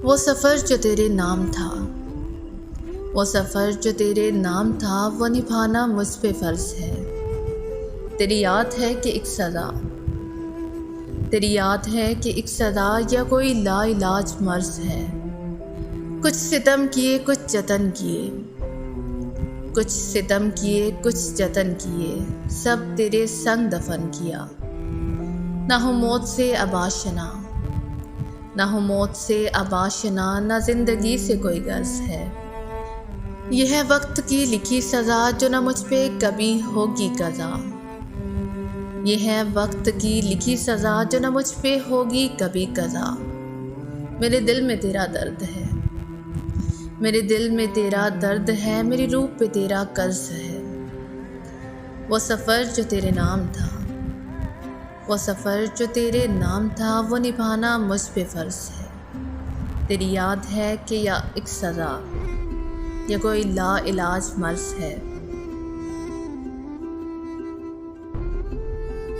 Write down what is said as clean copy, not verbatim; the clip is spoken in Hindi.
वो सफ़र जो तेरे नाम था, वो सफ़र जो तेरे नाम था, वो निभाना मुझ पे फ़र्ज़ है। तेरी याद है कि एक सदा, तेरी याद है कि एक सदा या कोई लाइलाज मर्ज़ है। कुछ सितम किए कुछ जतन किए, कुछ सितम किए कुछ जतन किए, सब तेरे संग दफन किया। ना हो मौत से अब आशना, ना हो मौत से अब आशना, ना जिंदगी से कोई गर्ज है। यह है वक्त की लिखी सज़ा जो न मुझ पे कभी होगी कज़ा। यह है वक्त की लिखी सज़ा जो न मुझ पे होगी कभी कज़ा। मेरे दिल में तेरा दर्द है, मेरे दिल में तेरा दर्द है, मेरी रूह पे तेरा कर्ज है। वो सफ़र जो तेरे नाम था, वो सफ़र जो तेरे नाम था, वो निभाना मुझ पे फ़र्ज़ है। तेरी याद है कि या एक सज़ा या कोई ला इलाज मर्ज़ है।